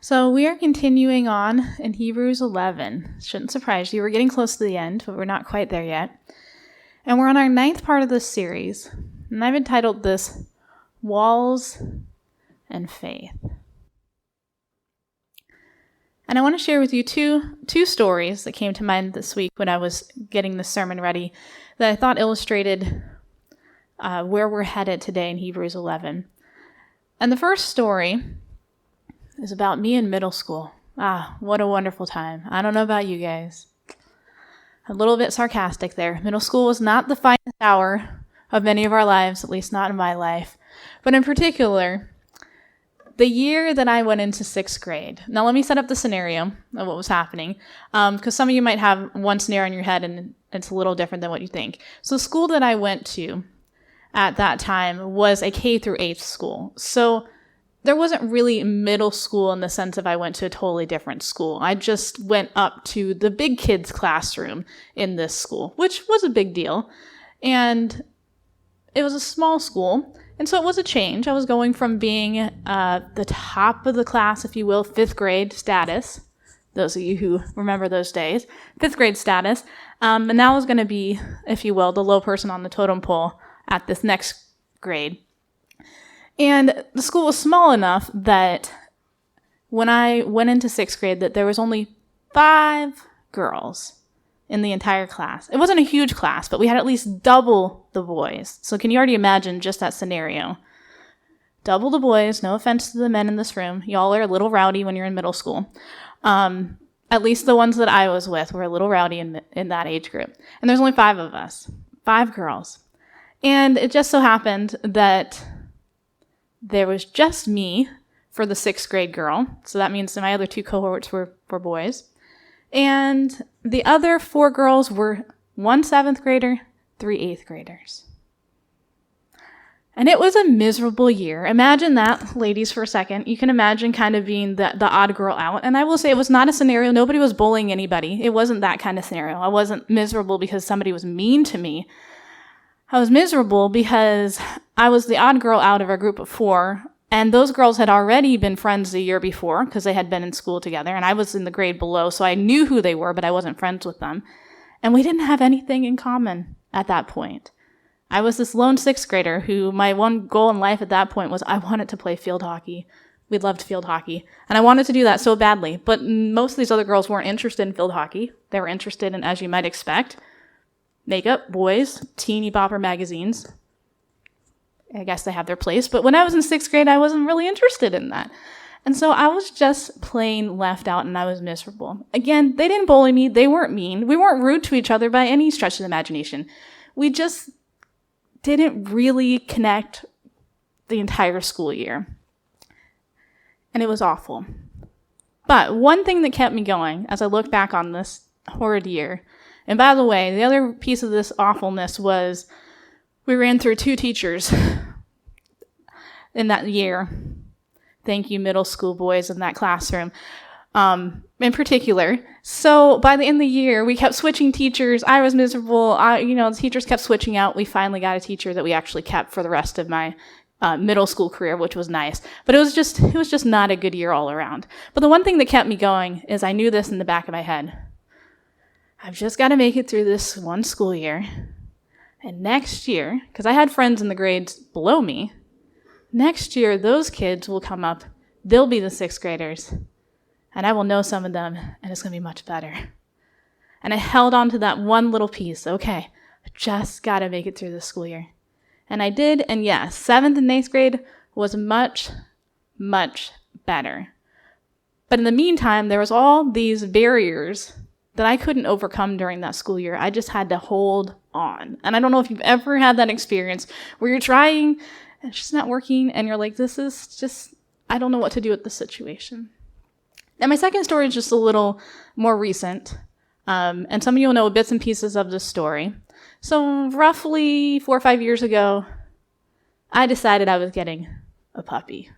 So we are continuing on in Hebrews 11. Shouldn't surprise you. We're getting close to the end, but we're not quite there yet. And we're on our 9th part of this series. And I've entitled this, Walls and Faith. And I want to share with you two stories that came to mind this week when I was getting the sermon ready that I thought illustrated where we're headed today in Hebrews 11. And the first story is about me in middle school. What a wonderful time. I don't know about you guys. A little bit sarcastic there. Middle school was not the finest hour of many of our lives, at least not in my life. But in particular, the year that I went into 6th grade. Now let me set up the scenario of what was happening, because some of you might have one scenario in your head and it's a little different than what you think. So the school that I went to at that time was a K through 8th school. So there wasn't really middle school in the sense of I went to a totally different school. I just went up to the big kids classroom in this school, which was a big deal. And it was a small school, and so it was a change. I was going from being the top of the class, if you will, 5th grade status. Those of you who remember those days, 5th grade status. And now I was going to be, if you will, the low person on the totem pole at this next grade. And the school was small enough that when I went into 6th grade, that there was only 5 girls in the entire class. It wasn't a huge class, but we had at least double the boys. So can you already imagine just that scenario? Double the boys, no offense to the men in this room. Y'all are a little rowdy when you're in middle school. At least the ones that I was with were a little rowdy in that age group. And there's only 5 of us, 5 girls. And it just so happened that there was just me for the 6th grade girl. So that means that my other 2 cohorts were boys. And the other 4 girls were 1 7th grader, 3 8th graders. And it was a miserable year. Imagine that, ladies, for a second. You can imagine kind of being the odd girl out. And I will say it was not a scenario. Nobody was bullying anybody. It wasn't that kind of scenario. I wasn't miserable because somebody was mean to me. I was miserable because I was the odd girl out of our group of 4, and those girls had already been friends the year before because they had been in school together, and I was in the grade below, so I knew who they were, but I wasn't friends with them. And we didn't have anything in common at that point. I was this lone 6th grader who my one goal in life at that point was I wanted to play field hockey. We loved field hockey, and I wanted to do that so badly, but most of these other girls weren't interested in field hockey. They were interested in, as you might expect, makeup, boys, teeny bopper magazines. I guess they have their place. But when I was in 6th grade, I wasn't really interested in that. And so I was just plain left out, and I was miserable. Again, they didn't bully me. They weren't mean. We weren't rude to each other by any stretch of the imagination. We just didn't really connect the entire school year. And it was awful. But one thing that kept me going as I look back on this horrid year, and by the way, the other piece of this awfulness was we ran through 2 teachers in that year. Thank you, middle school boys in that classroom, in particular. So by the end of the year, we kept switching teachers. I was miserable. The teachers kept switching out. We finally got a teacher that we actually kept for the rest of my middle school career, which was nice. But it was just not a good year all around. But the one thing that kept me going is I knew this in the back of my head. I've just got to make it through this one school year. And next year, because I had friends in the grades below me, next year those kids will come up. They'll be the 6th graders. And I will know some of them, and it's going to be much better. And I held on to that one little piece. Okay, I just got to make it through this school year. And I did, and yes, 7th and 8th grade was much, much better. But in the meantime, there was all these barriers that I couldn't overcome during that school year. I just had to hold on. And I don't know if you've ever had that experience where you're trying and it's just not working and you're like, this is just, I don't know what to do with this situation. And my second story is just a little more recent. And some of you will know bits and pieces of this story. So roughly 4 or 5 years ago, I decided I was getting a puppy.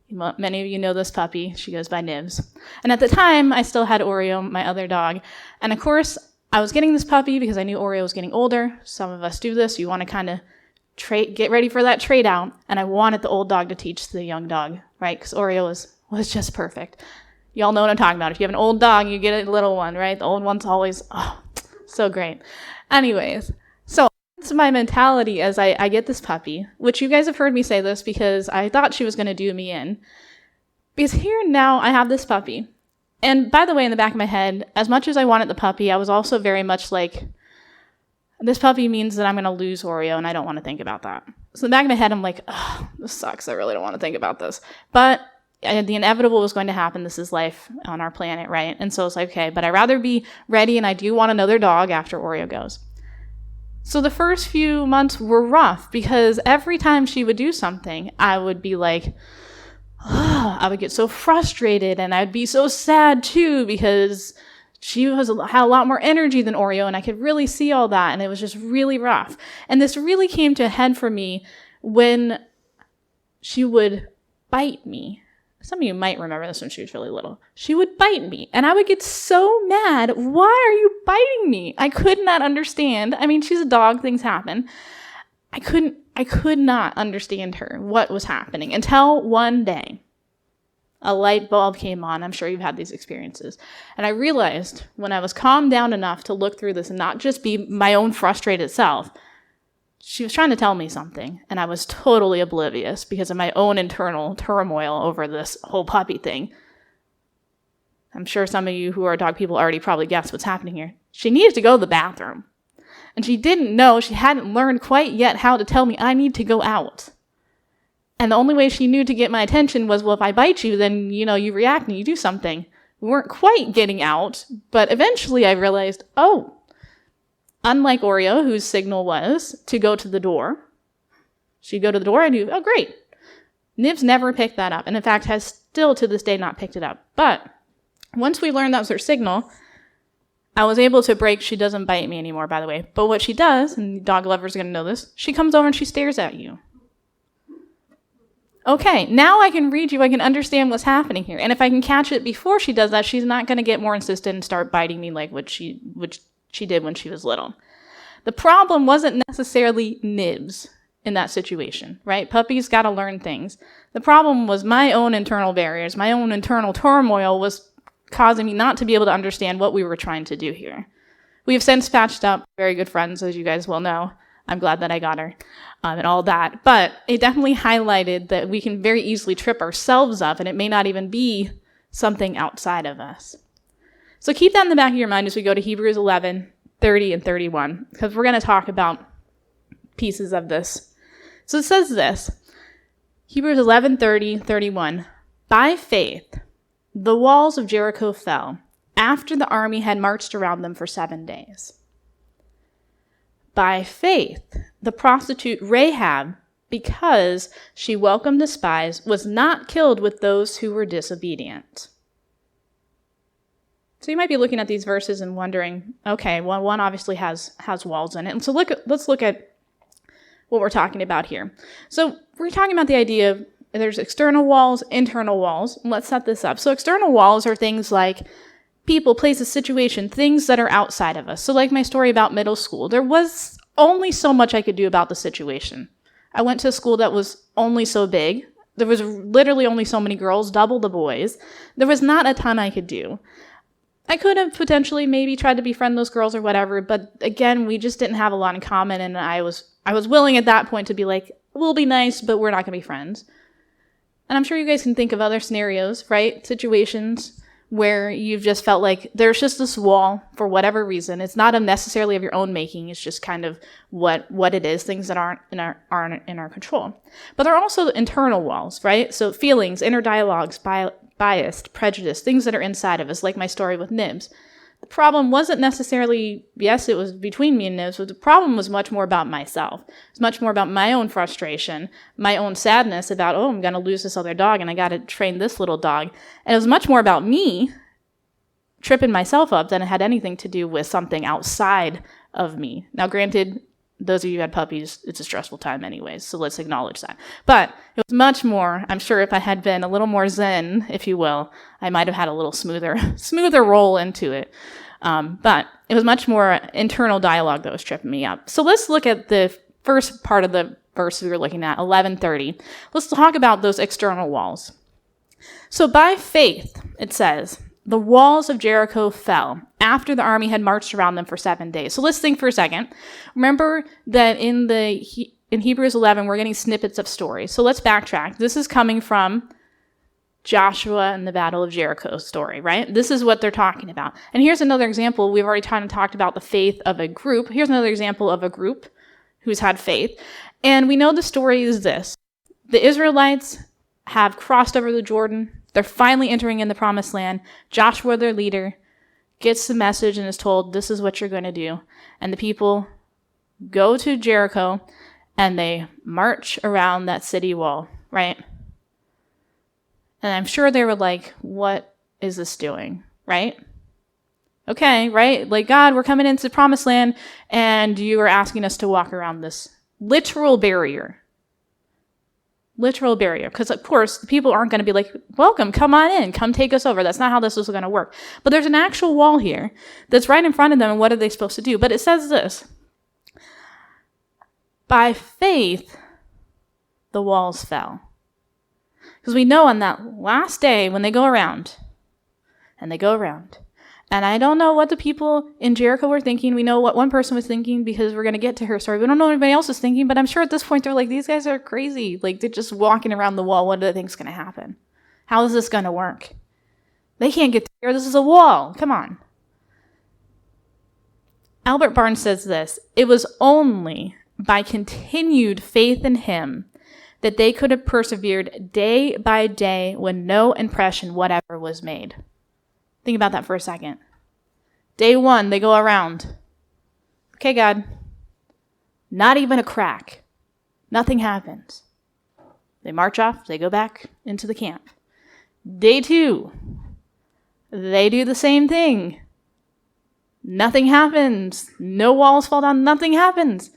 Many of you know this puppy. She goes by Nibs. And at the time, I still had Oreo, my other dog. And of course, I was getting this puppy because I knew Oreo was getting older. Some of us do this. You want to kind of get ready for that trade out. And I wanted the old dog to teach the young dog, right? Because Oreo was was just perfect. Y'all know what I'm talking about. If you have an old dog, you get a little one, right? The old one's always, so great. Anyways, so that's my mentality as I get this puppy, which you guys have heard me say this because I thought she was going to do me in. Because here now I have this puppy. And by the way, in the back of my head, as much as I wanted the puppy, I was also very much like, this puppy means that I'm going to lose Oreo, and I don't want to think about that. So in the back of my head, I'm like, this sucks. I really don't want to think about this. But the inevitable was going to happen. This is life on our planet, right? And so it's like, okay, but I'd rather be ready, and I do want another dog after Oreo goes. So the first few months were rough because every time she would do something, I would be like, I would get so frustrated, and I'd be so sad too because she had a lot more energy than Oreo, and I could really see all that, and it was just really rough. And this really came to a head for me when she would bite me. Some of you might remember this when she was really little. She would bite me, and I would get so mad. Why are you biting me? I could not understand. I mean, she's a dog. Things happen. I could not understand her, what was happening, until one day a light bulb came on. I'm sure you've had these experiences. And I realized when I was calmed down enough to look through this and not just be my own frustrated self, she was trying to tell me something, and I was totally oblivious because of my own internal turmoil over this whole puppy thing. I'm sure some of you who are dog people already probably guessed what's happening here. She needed to go to the bathroom. And she didn't know, she hadn't learned quite yet how to tell me, I need to go out. And the only way she knew to get my attention was, well, if I bite you, then, you react and you do something. We weren't quite getting out, but eventually I realized, unlike Oreo, whose signal was to go to the door, she'd go to the door, I knew, great. Nibs never picked that up, and in fact has still to this day not picked it up. But once we learned that was her signal, I was able to break. She doesn't bite me anymore, by the way. But what she does, and dog lovers are going to know this, she comes over and she stares at you. Okay, now I can read you. I can understand what's happening here. And if I can catch it before she does that, she's not going to get more insistent and start biting me like what she did when she was little. The problem wasn't necessarily Nibs in that situation, right? Puppies got to learn things. The problem was my own internal barriers. My own internal turmoil was causing me not to be able to understand what we were trying to do here. We have since patched up, very good friends, as you guys well know. I'm glad that I got her and all that. But it definitely highlighted that we can very easily trip ourselves up, and it may not even be something outside of us. So keep that in the back of your mind as we go to Hebrews 11, 30, and 31, because we're going to talk about pieces of this. So it says this, Hebrews 11, 30, 31. By faith, the walls of Jericho fell after the army had marched around them for 7 days. By faith, the prostitute Rahab, because she welcomed the spies, was not killed with those who were disobedient. So you might be looking at these verses and wondering, okay, well, one obviously has walls in it. And so let's look at what we're talking about here. So we're talking about the idea of there's external walls, internal walls. And let's set this up. So external walls are things like people, places, situation, things that are outside of us. So like my story about middle school, there was only so much I could do about the situation. I went to a school that was only so big. There was literally only so many girls, double the boys. There was not a ton I could do. I could have potentially maybe tried to befriend those girls or whatever, but again, we just didn't have a lot in common, and I was willing at that point to be like, we'll be nice, but we're not going to be friends. And I'm sure you guys can think of other scenarios, right? Situations where you've just felt like there's just this wall for whatever reason. It's not necessarily of your own making. It's just kind of what it is, things that aren't in our control. But there are also internal walls, right? So feelings, inner dialogues, biased, prejudice, things that are inside of us, like my story with Nibs. The problem wasn't necessarily, yes, it was between me and Nibs, but the problem was much more about myself. It's much more about my own frustration, my own sadness about, I'm going to lose this other dog and I got to train this little dog. And it was much more about me tripping myself up than it had anything to do with something outside of me. Now, granted, those of you who had puppies, it's a stressful time anyways, so let's acknowledge that. But it was much more, I'm sure if I had been a little more zen, if you will, I might have had a little smoother roll into it. But it was much more internal dialogue that was tripping me up. So let's look at the first part of the verse we were looking at, 11:30. Let's talk about those external walls. So by faith, it says, the walls of Jericho fell after the army had marched around them for 7 days. So let's think for a second. Remember that in Hebrews 11, we're getting snippets of stories. So let's backtrack. This is coming from Joshua and the Battle of Jericho story, right? This is what they're talking about. And here's another example. We've already kind of talked about the faith of a group. Here's another example of a group who's had faith. And we know the story is this. The Israelites have crossed over the Jordan. They're finally entering in the promised land. Joshua, their leader, gets the message and is told, this is what you're going to do. And the people go to Jericho and they march around that city wall, right? And I'm sure they were like, what is this doing, right? Okay, right? Like, God, we're coming into the promised land and you are asking us to walk around this literal barrier. Literal barrier. Because, of course, the people aren't going to be like, welcome, come on in, come take us over. That's not how this is going to work. But there's an actual wall here that's right in front of them, and what are they supposed to do? But it says this. By faith, the walls fell. Because we know on that last day when they go around, and they go around, and I don't know what the people in Jericho were thinking. We know what one person was thinking because we're going to get to her story. We don't know what anybody else is thinking, but I'm sure at this point they're like, these guys are crazy. Like, they're just walking around the wall. What do they think is going to happen? How is this going to work? They can't get there. This is a wall. Come on. Albert Barnes says this, it was only by continued faith in him that they could have persevered day by day when no impression whatever was made. Think about that for a second. Day 1, they go around. Okay, God. Not even a crack. Nothing happens. They march off. They go back into the camp. Day 2, they do the same thing. Nothing happens. No walls fall down. Nothing happens.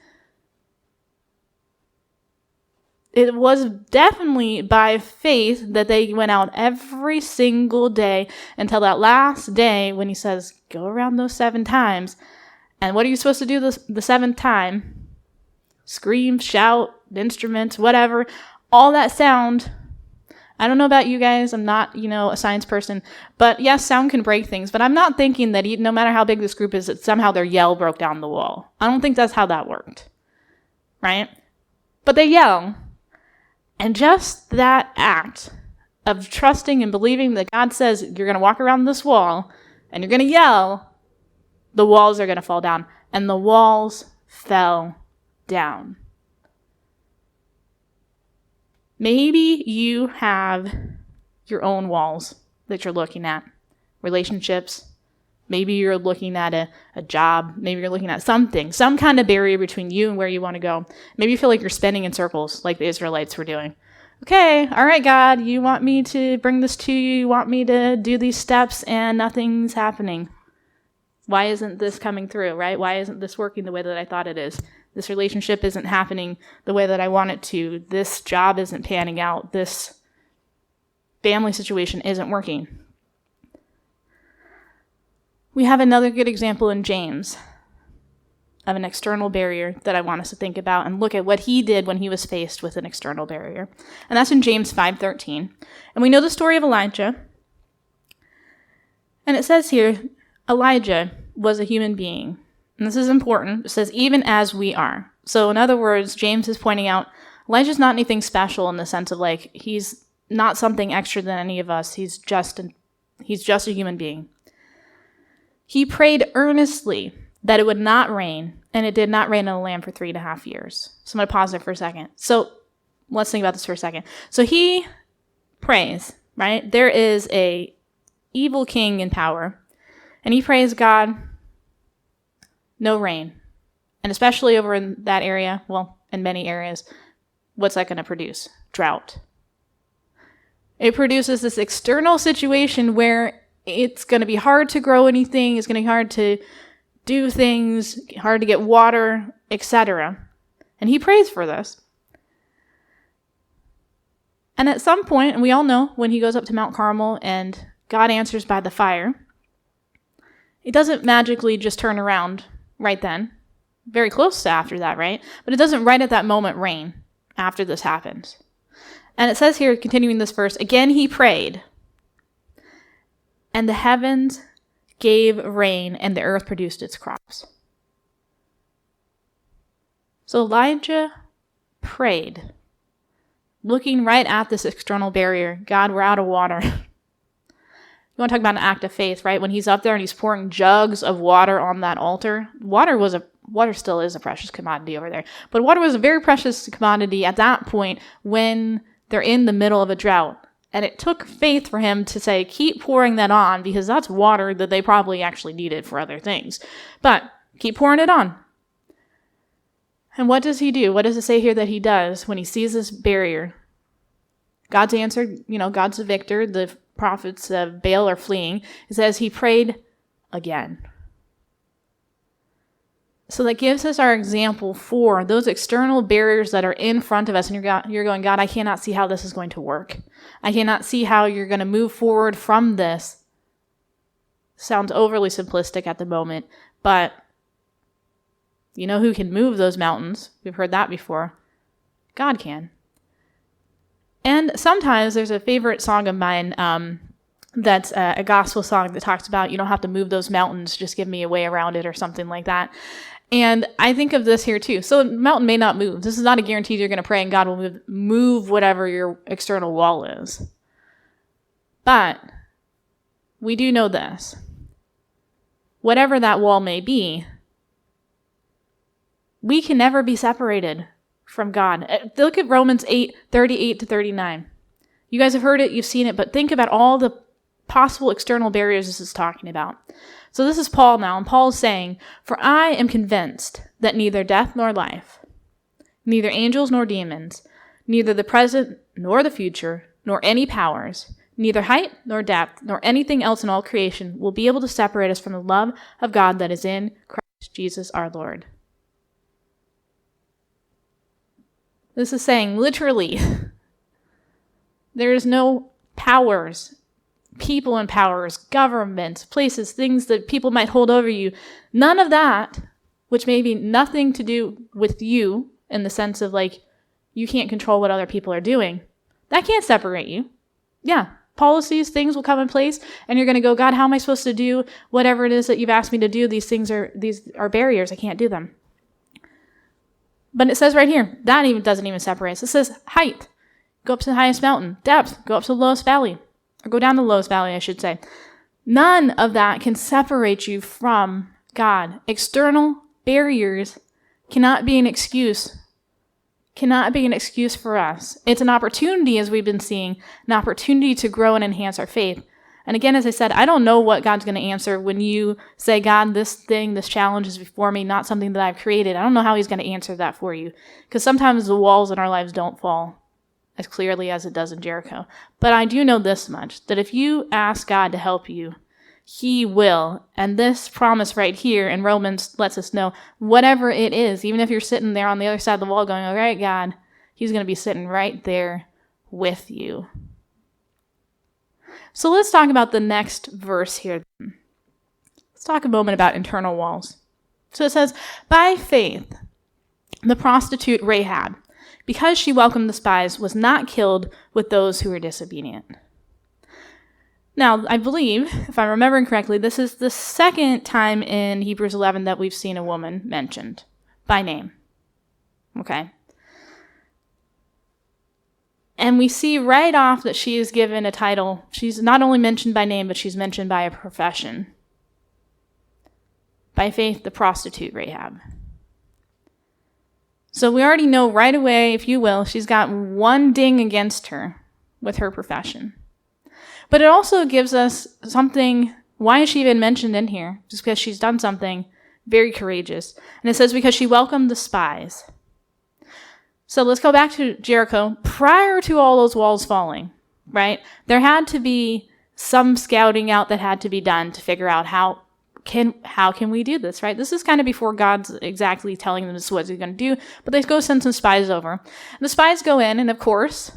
It was definitely by faith that they went out every single day until that last day when he says, go around those 7 times. And what are you supposed to do the 7th time? Scream, shout, instruments, whatever. All that sound. I don't know about you guys. I'm not, a science person. But yes, sound can break things. But I'm not thinking that no matter how big this group is, that somehow their yell broke down the wall. I don't think that's how that worked. Right? But they yell. And just that act of trusting and believing that God says you're going to walk around this wall and you're going to yell, the walls are going to fall down. And the walls fell down. Maybe you have your own walls that you're looking at. Relationships. Maybe you're looking at a job. Maybe you're looking at something, some kind of barrier between you and where you want to go. Maybe you feel like you're spinning in circles like the Israelites were doing. Okay, all right, God, you want me to bring this to you. You want me to do these steps and nothing's happening. Why isn't this coming through, right? Why isn't this working the way that I thought it is? This relationship isn't happening the way that I want it to. This job isn't panning out. This family situation isn't working. We have another good example in James of an external barrier that I want us to think about and look at what he did when he was faced with an external barrier. And that's in James 5:13. And we know the story of Elijah. And it says here, Elijah was a human being. And this is important. It says, even as we are. So in other words, James is pointing out, Elijah's not anything special in the sense of like, he's not something extra than any of us. He's just a human being. He prayed earnestly that it would not rain, and it did not rain in the land for 3.5 years. So I'm going to pause there for a second. So let's think about this for a second. So he prays, right? There is a evil king in power, and he prays, God, no rain. And especially over in that area, well, in many areas, what's that going to produce? Drought. It produces this external situation where it's going to be hard to grow anything. It's going to be hard to do things, hard to get water, etc. And he prays for this. And at some point, and we all know when he goes up to Mount Carmel and God answers by the fire, it doesn't magically just turn around right then. Very close to after that, right? But it doesn't right at that moment rain after this happens. And it says here, continuing this verse, again he prayed, and the heavens gave rain, and the earth produced its crops. So Elijah prayed, looking right at this external barrier. God, we're out of water. You want to talk about an act of faith, right? When he's up there and he's pouring jugs of water on that altar. Water still is a precious commodity over there. But water was a very precious commodity at that point when they're in the middle of a drought. And it took faith for him to say, keep pouring that on, because that's water that they probably actually needed for other things. But keep pouring it on. And what does he do? What does it say here that he does when he sees this barrier? God's answered, God's the victor. The prophets of Baal are fleeing. It says he prayed again. So that gives us our example for those external barriers that are in front of us. And you're going, God, I cannot see how this is going to work. I cannot see how you're going to move forward from this. Sounds overly simplistic at the moment, but you know who can move those mountains? We've heard that before. God can. And sometimes there's a favorite song of mine that's a gospel song that talks about you don't have to move those mountains, just give me a way around it or something like that. And I think of this here too. So the mountain may not move. This is not a guarantee you're going to pray and God will move whatever your external wall is. But we do know this. Whatever that wall may be, we can never be separated from God. Look at Romans 8:38-39. You guys have heard it, you've seen it, but think about all the possible external barriers this is talking about. So this is Paul now, and Paul is saying, "For I am convinced that neither death nor life, neither angels nor demons, neither the present nor the future, nor any powers, neither height nor depth, nor anything else in all creation will be able to separate us from the love of God that is in Christ Jesus our Lord." This is saying, literally, there is no powers, people and powers, governments, places, things that people might hold over you. None of that, which may be nothing to do with you in the sense of like, you can't control what other people are doing. That can't separate you. Yeah, policies, things will come in place, and you're going to go, God, how am I supposed to do whatever it is that you've asked me to do? These are barriers. I can't do them. But it says right here, that doesn't even separate us. It says height, go up to the highest mountain. Depth, go up to the lowest valley. Or go down the lowest valley, I should say. None of that can separate you from God. External barriers cannot be an excuse. Cannot be an excuse for us. It's an opportunity, as we've been seeing, an opportunity to grow and enhance our faith. And again, as I said, I don't know what God's going to answer when you say, God, this challenge is before me, not something that I've created. I don't know how he's going to answer that for you. Because sometimes the walls in our lives don't fall as clearly as it does in Jericho. But I do know this much, that if you ask God to help you, he will. And this promise right here in Romans lets us know, whatever it is, even if you're sitting there on the other side of the wall going, all right, God, he's going to be sitting right there with you. So let's talk about the next verse here. Let's talk a moment about internal walls. So it says, by faith, the prostitute Rahab, because she welcomed the spies, was not killed with those who were disobedient. Now, I believe, if I'm remembering correctly, this is the second time in Hebrews 11 that we've seen a woman mentioned by name. Okay. And we see right off that she is given a title. She's not only mentioned by name, but she's mentioned by a profession. By faith, the prostitute Rahab. So we already know right away, if you will, she's got one ding against her with her profession. But it also gives us something. Why is she even mentioned in here? Just because she's done something very courageous. And it says because she welcomed the spies. So let's go back to Jericho. Prior to all those walls falling, right, there had to be some scouting out that had to be done to figure out how can we do this, right? This is kind of before God's exactly telling them this is what he's going to do, but they go send some spies over. And the spies go in, and of course,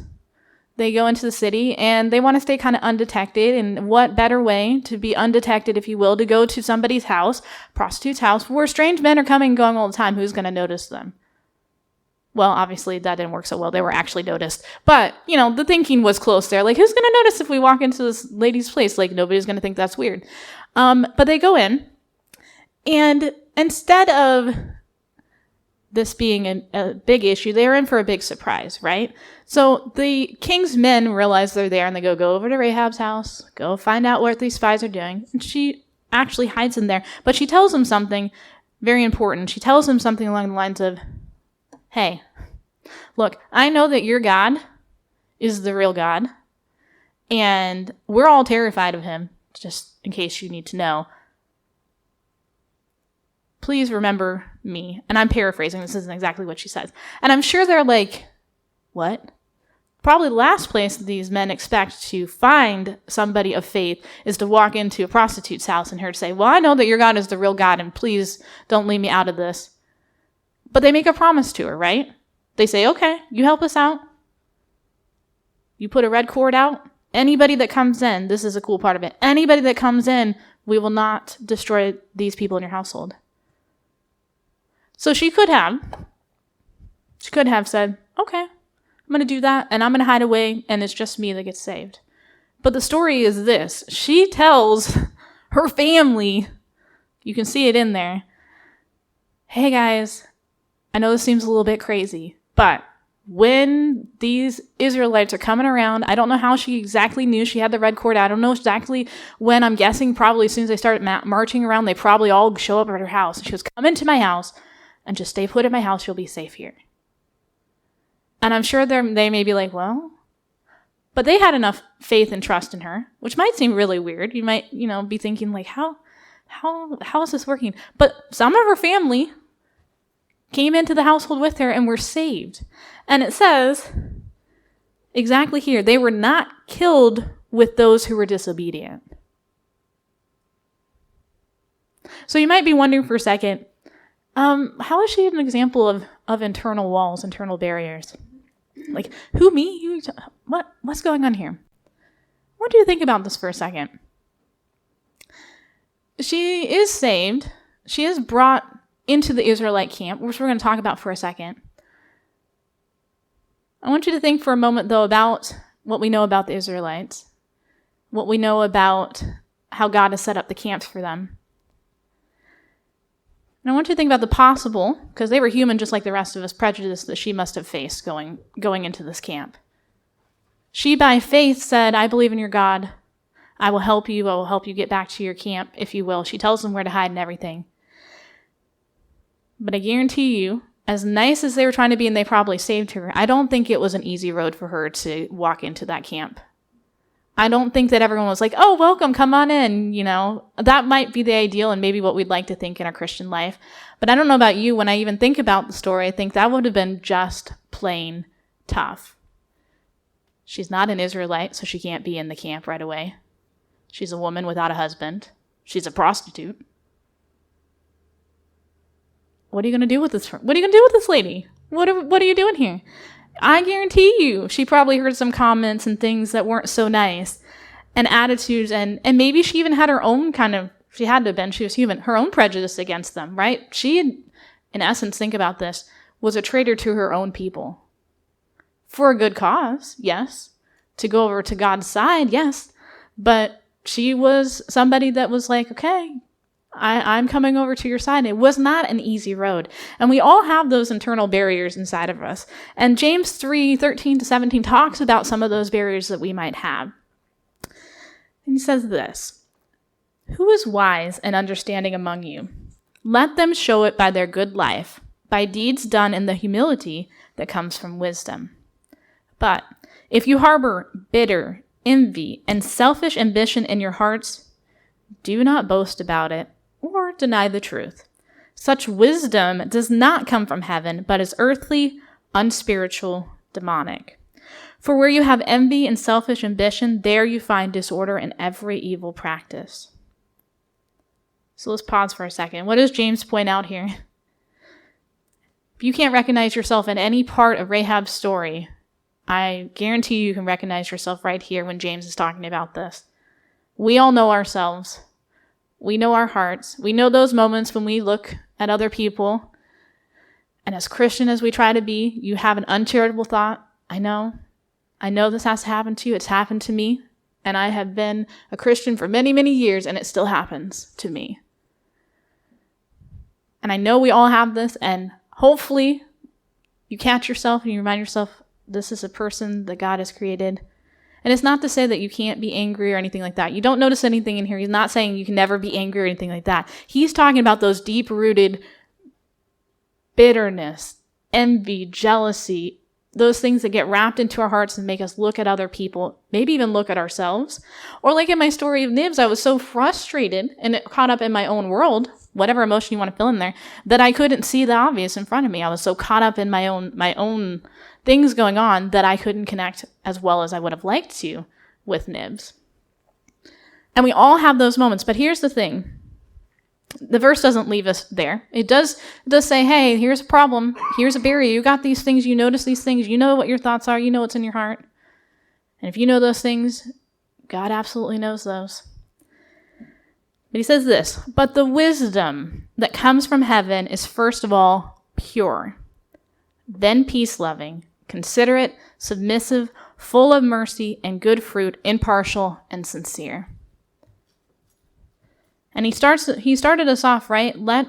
they go into the city, and they want to stay kind of undetected. And what better way to be undetected, if you will, to go to somebody's house, prostitute's house, where strange men are coming and going all the time. Who's going to notice them? Well, obviously that didn't work so well. They were actually noticed. But, the thinking was close there. Like, who's going to notice if we walk into this lady's place? Like, nobody's going to think that's weird. But they go in, and instead of this being a big issue, they're in for a big surprise, right? So the king's men realize they're there, and they go over to Rahab's house, go find out what these spies are doing. And she actually hides in there. But she tells them something very important. She tells them something along the lines of, hey, look, I know that your God is the real God, and we're all terrified of him, just in case you need to know. Please remember me. And I'm paraphrasing. This isn't exactly what she says. And I'm sure they're like, what? Probably the last place these men expect to find somebody of faith is to walk into a prostitute's house and her to say, well, I know that your God is the real God, and please don't leave me out of this. But they make a promise to her, right? They say, okay, you help us out. You put a red cord out. Anybody that comes in, this is a cool part of it. Anybody that comes in, we will not destroy these people in your household. So she could have said, okay, I'm going to do that, and I'm going to hide away, and it's just me that gets saved. But the story is this. She tells her family, you can see it in there, hey guys, I know this seems a little bit crazy, but when these Israelites are coming around, I don't know how she exactly knew she had the red cord. I don't know exactly when. I'm guessing probably as soon as they started marching around, they probably all show up at her house. She goes, come into my house and just stay put in my house. You'll be safe here. And I'm sure they may be like, well, but they had enough faith and trust in her, which might seem really weird. You might, be thinking like, how is this working? But some of her family came into the household with her and were saved. And it says exactly here, they were not killed with those who were disobedient. So you might be wondering for a second, how is she an example of internal walls, internal barriers? Like, who, me? What's going on here? What do you think about this for a second? She is saved. She is brought into the Israelite camp, which we're going to talk about for a second. I want you to think for a moment, though, about what we know about the Israelites, what we know about how God has set up the camps for them. And I want you to think about the possible, because they were human just like the rest of us, prejudice that she must have faced going into this camp. She, by faith, said, I believe in your God. I will help you. I will help you get back to your camp, if you will. She tells them where to hide and everything. But I guarantee you, as nice as they were trying to be, and they probably saved her, I don't think it was an easy road for her to walk into that camp. I don't think that everyone was like, oh, welcome, come on in, That might be the ideal and maybe what we'd like to think in our Christian life. But I don't know about you, when I even think about the story, I think that would have been just plain tough. She's not an Israelite, so she can't be in the camp right away. She's a woman without a husband. She's a prostitute. What are you going to do with this? What are you going to do with this lady? What are you doing here? I guarantee you, she probably heard some comments and things that weren't so nice, and attitudes, and maybe she even had her own she had to have been, she was human, her own prejudice against them, right? She, in essence, think about this, was a traitor to her own people. For a good cause, yes. To go over to God's side, yes. But she was somebody that was like, okay, I'm coming over to your side. It was not an easy road. And we all have those internal barriers inside of us. And James 3:13-17 talks about some of those barriers that we might have. And he says this, who is wise and understanding among you? Let them show it by their good life, by deeds done in the humility that comes from wisdom. But if you harbor bitter envy and selfish ambition in your hearts, do not boast about it or deny the truth. Such wisdom does not come from heaven, but is earthly, unspiritual, demonic. For where you have envy and selfish ambition, there you find disorder and every evil practice. So let's pause for a second. What does James point out here? If you can't recognize yourself in any part of Rahab's story, I guarantee you can recognize yourself right here when James is talking about this. We all know ourselves. We know our hearts. We know those moments when we look at other people And as Christian as we try to be, you have an uncharitable thought. I know this has to happen to you. It's happened to me. And I have been a Christian for many, many years, and it still happens to me. And I know we all have this, and hopefully you catch yourself and you remind yourself, this is a person that God has created. And it's not to say that you can't be angry or anything like that. You don't notice anything in here. He's not saying you can never be angry or anything like that. He's talking about those deep-rooted bitterness, envy, jealousy, those things that get wrapped into our hearts and make us look at other people, maybe even look at ourselves. Or like in my story of Nibs, I was so frustrated and caught up in my own world, whatever emotion you want to fill in there, that I couldn't see the obvious in front of me. I was so caught up in my own things going on that I couldn't connect as well as I would have liked to with Nibs. And we all have those moments, but here's the thing. The verse doesn't leave us there. It does say, hey, here's a problem. Here's a barrier. You got these things. You notice these things. You know what your thoughts are. You know what's in your heart. And if you know those things, God absolutely knows those. But he says this, but the wisdom that comes from heaven is first of all pure, then peace-loving, considerate, submissive, full of mercy and good fruit, impartial and sincere. And he started us off, right? Let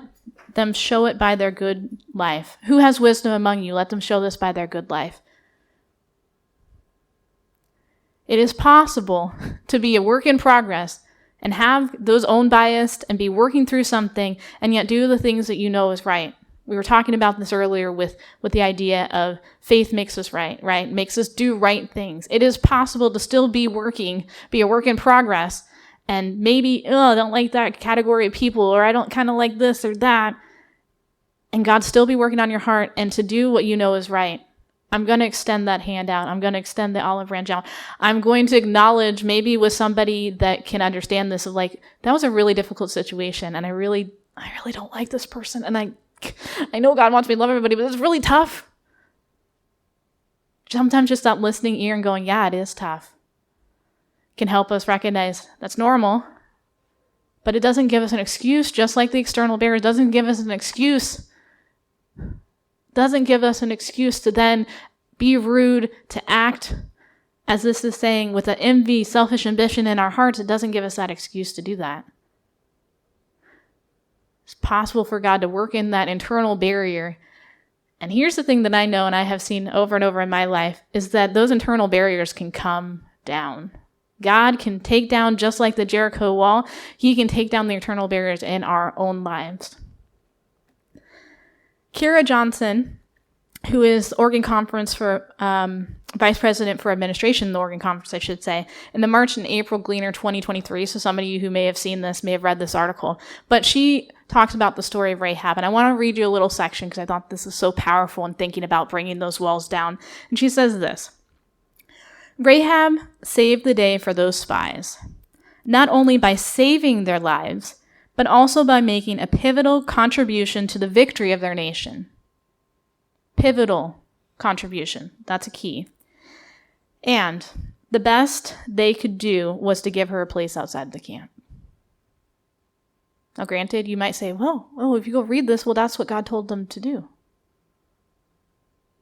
them show it by their good life. Who has wisdom among you? Let them show this by their good life. It is possible to be a work in progress and have those own bias and be working through something and yet do the things that you know is right. We were talking about this earlier with the idea of faith makes us right? Makes us do right things. It is possible to still be a work in progress, and maybe, I don't like that category of people, or I don't kind of like this or that, and God still be working on your heart and to do what you know is right. I'm going to extend that hand out. I'm going to extend the olive branch out. I'm going to acknowledge maybe with somebody that can understand this of like, that was a really difficult situation, and I really don't like this person, and I know God wants me to love everybody, but it's really tough. Sometimes just that listening ear and going, yeah, it is tough, can help us recognize that's normal, but it doesn't give us an excuse, just like the external barrier doesn't give us an excuse. Doesn't give us an excuse to then be rude, to act, as this is saying, with an envy, selfish ambition in our hearts. It doesn't give us that excuse to do that. It's possible for God to work in that internal barrier. And here's the thing that I know and I have seen over and over in my life is that those internal barriers can come down. God can take down, just like the Jericho wall, he can take down the internal barriers in our own lives. Kira Johnson, who is Oregon Conference for Vice President for Administration, the Oregon Conference, I should say, in the March and April Gleaner 2023. So some of you who may have seen this may have read this article. But she talks about the story of Rahab. And I want to read you a little section because I thought this is so powerful in thinking about bringing those walls down. And she says this: Rahab saved the day for those spies, not only by saving their lives, but also by making a pivotal contribution to the victory of their nation. Pivotal contribution. That's a key. And the best they could do was to give her a place outside the camp. Now, granted, you might say, well, if you go read this, well, that's what God told them to do.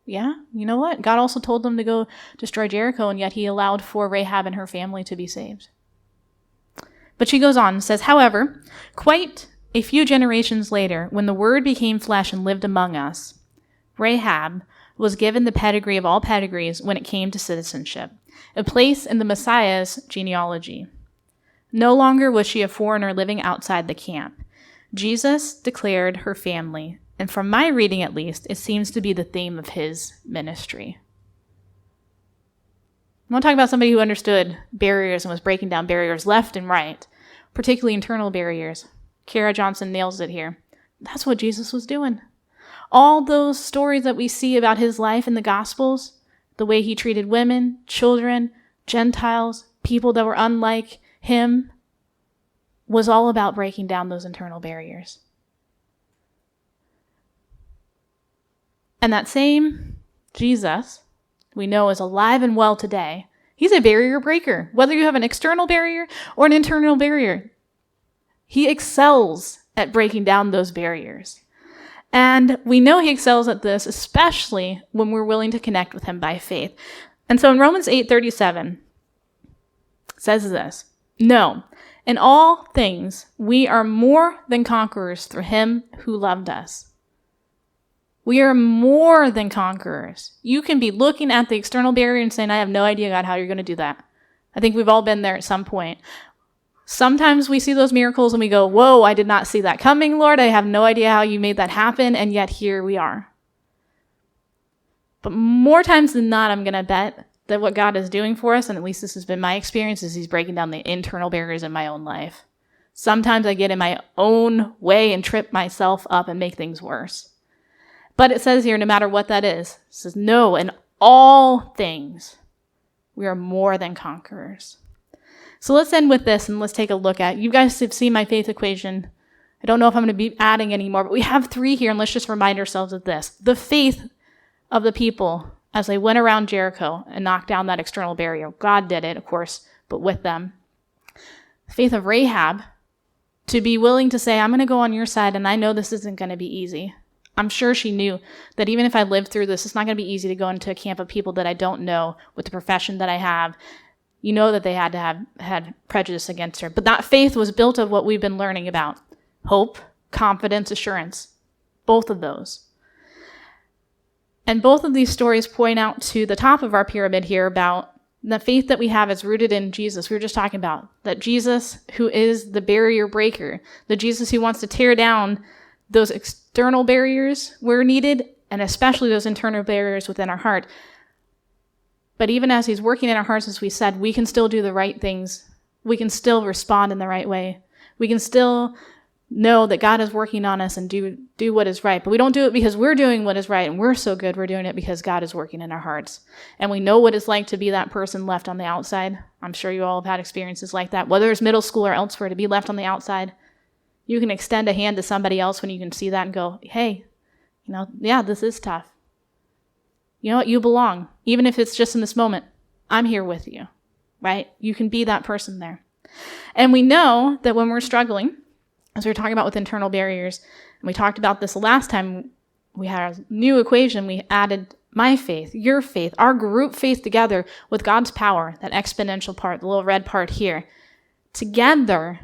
Yeah, you know what? God also told them to go destroy Jericho, and yet he allowed for Rahab and her family to be saved. But she goes on and says, however, quite a few generations later, when the Word became flesh and lived among us, Rahab was given the pedigree of all pedigrees when it came to citizenship, a place in the Messiah's genealogy. No longer was she a foreigner living outside the camp. Jesus declared her family, and from my reading at least, it seems to be the theme of his ministry. I want to talk about somebody who understood barriers and was breaking down barriers left and right, particularly internal barriers. Kira Johnson nails it here. That's what Jesus was doing. All those stories that we see about his life in the Gospels, the way he treated women, children, Gentiles, people that were unlike him, was all about breaking down those internal barriers. And that same Jesus we know is alive and well today. He's a barrier breaker. Whether you have an external barrier or an internal barrier, he excels at breaking down those barriers. And we know he excels at this, especially when we're willing to connect with him by faith. And so in Romans 8:37, it says this, "No, in all things we are more than conquerors through him who loved us." We are more than conquerors. You can be looking at the external barrier and saying, I have no idea, God, how you're going to do that. I think we've all been there at some point. Sometimes we see those miracles and we go, whoa, I did not see that coming, Lord. I have no idea how you made that happen, and yet here we are. But more times than not, I'm going to bet that what God is doing for us, and at least this has been my experience, is he's breaking down the internal barriers in my own life. Sometimes I get in my own way and trip myself up and make things worse. But it says here, no matter what that is, it says, no, in all things, we are more than conquerors. So let's end with this and let's take a look at, you guys have seen my faith equation. I don't know if I'm going to be adding any more, but we have 3 here, and let's just remind ourselves of this. The faith of the people as they went around Jericho and knocked down that external barrier. God did it, of course, but with them. The faith of Rahab to be willing to say, I'm going to go on your side, and I know this isn't going to be easy. I'm sure she knew that even if I lived through this, it's not going to be easy to go into a camp of people that I don't know with the profession that I have. You know that they had prejudice against her. But that faith was built of what we've been learning about. Hope, confidence, assurance. Both of those. And both of these stories point out to the top of our pyramid here about the faith that we have is rooted in Jesus. We were just talking about that Jesus, who is the barrier breaker, the Jesus who wants to tear down those external barriers where needed, and especially those internal barriers within our heart. But even as he's working in our hearts, as we said, we can still do the right things. We can still respond in the right way. We can still know that God is working on us and do what is right. But we don't do it because we're doing what is right and we're so good. We're doing it because God is working in our hearts. And we know what it's like to be that person left on the outside. I'm sure you all have had experiences like that, whether it's middle school or elsewhere, to be left on the outside. You can extend a hand to somebody else when you can see that and go, hey, yeah, this is tough. You know what? You belong. Even if it's just in this moment, I'm here with you, right? You can be that person there. And we know that when we're struggling, as we were talking about with internal barriers, and we talked about this last time, we had a new equation. We added my faith, your faith, our group faith together with God's power, that exponential part, the little red part here. Together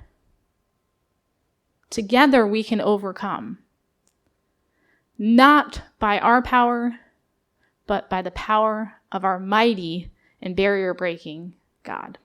we can overcome. Not by our power, but by the power of our mighty and barrier-breaking God.